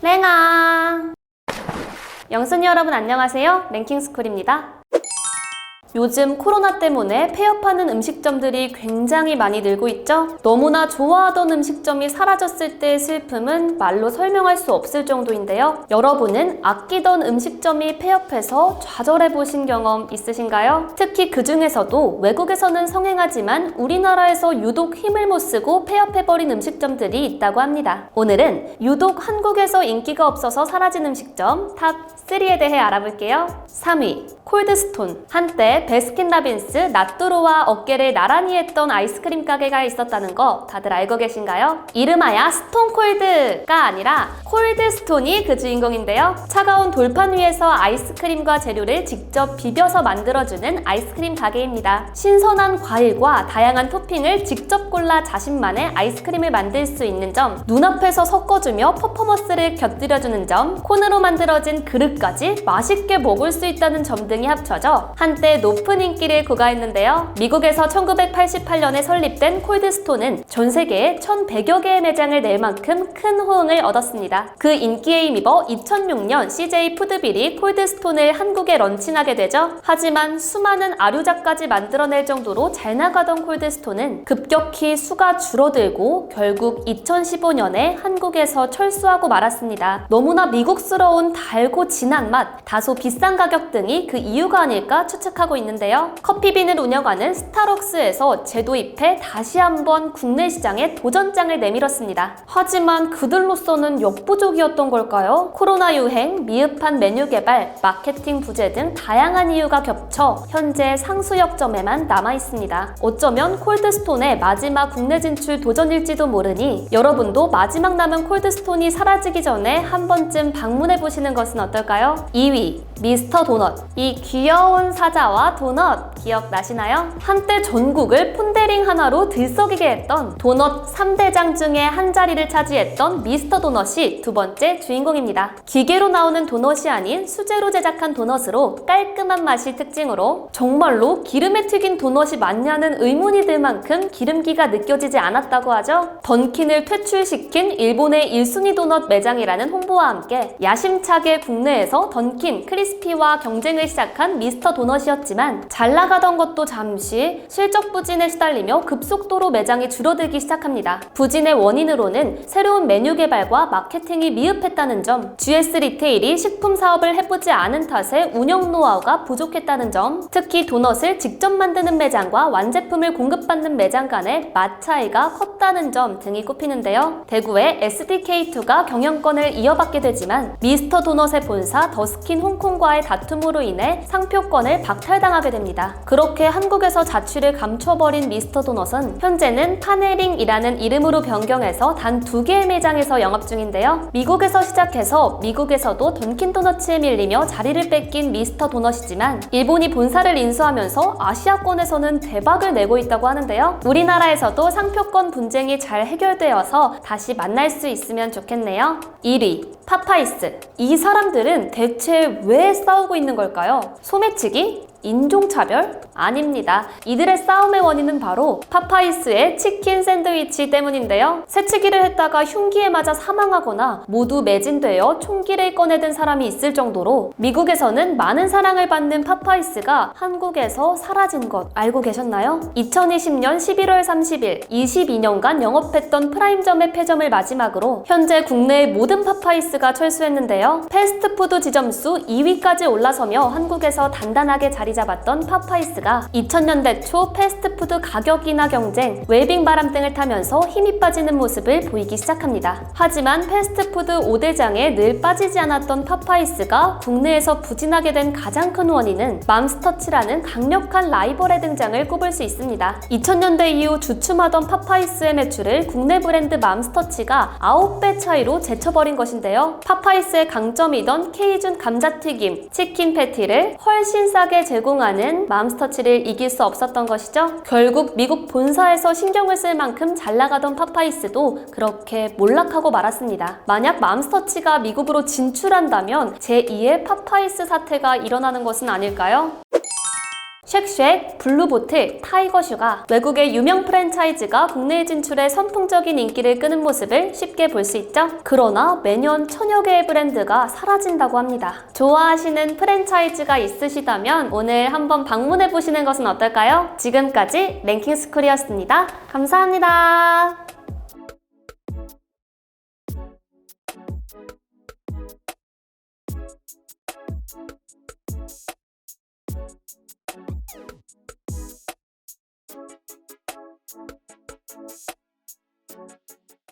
랭아! 영순이 여러분 안녕하세요. 랭킹스쿨입니다. 요즘 코로나 때문에 폐업하는 음식점들이 굉장히 많이 늘고 있죠? 너무나 좋아하던 음식점이 사라졌을 때의 슬픔은 말로 설명할 수 없을 정도인데요. 여러분은 아끼던 음식점이 폐업해서 좌절해보신 경험 있으신가요? 특히 그 중에서도 외국에서는 성행하지만 우리나라에서 유독 힘을 못 쓰고 폐업해버린 음식점들이 있다고 합니다. 오늘은 유독 한국에서 인기가 없어서 사라진 음식점 탑 3에 대해 알아볼게요. 3위 콜드스톤. 한때 베스킨라빈스, 나뚜루와 어깨를 나란히 했던 아이스크림 가게가 있었다는 거 다들 알고 계신가요? 이름하야 스톤콜드가 아니라 콜드스톤이 그 주인공인데요. 차가운 돌판 위에서 아이스크림과 재료를 직접 비벼서 만들어주는 아이스크림 가게입니다. 신선한 과일과 다양한 토핑을 직접 골라 자신만의 아이스크림을 만들 수 있는 점, 눈앞에서 섞어주며 퍼포먼스를 곁들여주는 점, 콘으로 만들어진 그릇까지 맛있게 먹을 수 있다는 점 등이 합쳐져 한때 높은 인기를 구가했는데요. 미국에서 1988년에 설립된 콜드스톤은 전 세계에 1,100여 개의 매장을 낼 만큼 큰 호응을 얻었습니다. 그 인기에 힘입어 2006년 CJ 푸드빌이 콜드스톤을 한국에 런칭하게 되죠. 하지만 수많은 아류작까지 만들어낼 정도로 잘 나가던 콜드스톤은 급격히 수가 줄어들고 결국 2015년에 한국에서 철수하고 말았습니다. 너무나 미국스러운 달고 진한 맛, 다소 비싼 가격 등이 그 이유가 아닐까 추측하고 있는데요. 커피빈을 운영하는 스타벅스에서 재도입해 다시 한번 국내 시장에 도전장을 내밀었습니다. 하지만 그들로서는 역부족이었던 걸까요? 코로나 유행, 미흡한 메뉴 개발, 마케팅 부재 등 다양한 이유가 겹쳐 현재 상수역점에만 남아있습니다. 어쩌면 콜드스톤의 마지막 국내 진출 도전일지도 모르니 여러분도 마지막 남은 콜드스톤이 사라지기 전에 한 번쯤 방문해보시는 것은 어떨까요? 2위 미스터 도넛. 이 귀여운 사자와 도넛 기억나시나요? 한때 전국을 폰데링 하나로 들썩이게 했던 도넛 3대장 중에 한 자리를 차지했던 미스터 도넛이 두 번째 주인공입니다. 기계로 나오는 도넛이 아닌 수제로 제작한 도넛으로 깔끔한 맛이 특징으로 정말로 기름에 튀긴 도넛이 맞냐는 의문이 들 만큼 기름기가 느껴지지 않았다고 하죠. 던킨을 퇴출시킨 일본의 1순위 도넛 매장이라는 홍보와 함께 야심차게 국내에서 던킨, 크리스피와 경쟁을 시작한 미스터 도넛이었지만 잘 나가던 것도 잠시 실적 부진에 시달리며 급속도로 매장이 줄어들기 시작합니다. 부진의 원인으로는 새로운 메뉴 개발과 마케팅이 미흡했다는 점, GS 리테일이 식품 사업을 해보지 않은 탓에 운영 노하우가 부족했다는 점, 특히 도넛을 직접 만드는 매장과 완제품을 공급받는 매장 간의 맛 차이가 컸다는 점 등이 꼽히는데요. 대구의 SDK2가 경영권을 이어받게 되지만 미스터 도넛의 본사 더스킨 홍콩과의 다툼으로 인해 상표권을 박탈당하게 됩니다. 그렇게 한국에서 자취를 감춰버린 미스터 도넛은 현재는 파네링이라는 이름으로 변경해서 단 2개의 매장에서 영업 중인데요. 미국에서 시작해서 미국에서도 던킨 도너츠에 밀리며 자리를 뺏긴 미스터 도넛이지만 일본이 본사를 인수하면서 아시아권에서는 대박을 내고 있다고 하는데요. 우리나라에서도 상표권 분쟁이 잘 해결되어서 다시 만날 수 있으면 좋겠네요. 1위 파파이스. 이 사람들은 대체 왜 싸우고 있는 걸까요? 소매치기? 인종차별? 아닙니다. 이들의 싸움의 원인은 바로 파파이스의 치킨 샌드위치 때문인데요. 새치기를 했다가 흉기에 맞아 사망하거나 모두 매진되어 총기를 꺼내든 사람이 있을 정도로 미국에서는 많은 사랑을 받는 파파이스가 한국에서 사라진 것 알고 계셨나요? 2020년 11월 30일 22년간 영업했던 프라임점의 폐점을 마지막으로 현재 국내의 모든 파파이스가 철수했는데요. 패스트푸드 지점수 2위까지 올라서며 한국에서 단단하게 자리 잡았던 파파이스가 2000년대 초 패스트푸드 가격 인하 경쟁, 웰빙 바람 등을 타면서 힘이 빠지는 모습을 보이기 시작합니다. 하지만 패스트푸드 5대장에 늘 빠지지 않았던 파파이스가 국내에서 부진하게 된 가장 큰 원인은 맘스터치라는 강력한 라이벌의 등장을 꼽을 수 있습니다. 2000년대 이후 주춤하던 파파이스의 매출을 국내 브랜드 맘스터치가 9배 차이로 제쳐버린 것인데요. 파파이스의 강점이던 케이준 감자튀김, 치킨 패티를 훨씬 싸게 제공하는 맘스터치를 이길 수 없었던 것이죠. 결국 미국 본사에서 신경을 쓸 만큼 잘 나가던 파파이스도 그렇게 몰락하고 말았습니다. 만약 맘스터치가 미국으로 진출한다면 제2의 파파이스 사태가 일어나는 것은 아닐까요? 쉑쉑, 블루보틀, 타이거슈가 외국의 유명 프랜차이즈가 국내에 진출해 선풍적인 인기를 끄는 모습을 쉽게 볼 수 있죠. 그러나 매년 천여 개의 브랜드가 사라진다고 합니다. 좋아하시는 프랜차이즈가 있으시다면 오늘 한번 방문해 보시는 것은 어떨까요? 지금까지 랭킹스쿨이었습니다. 감사합니다.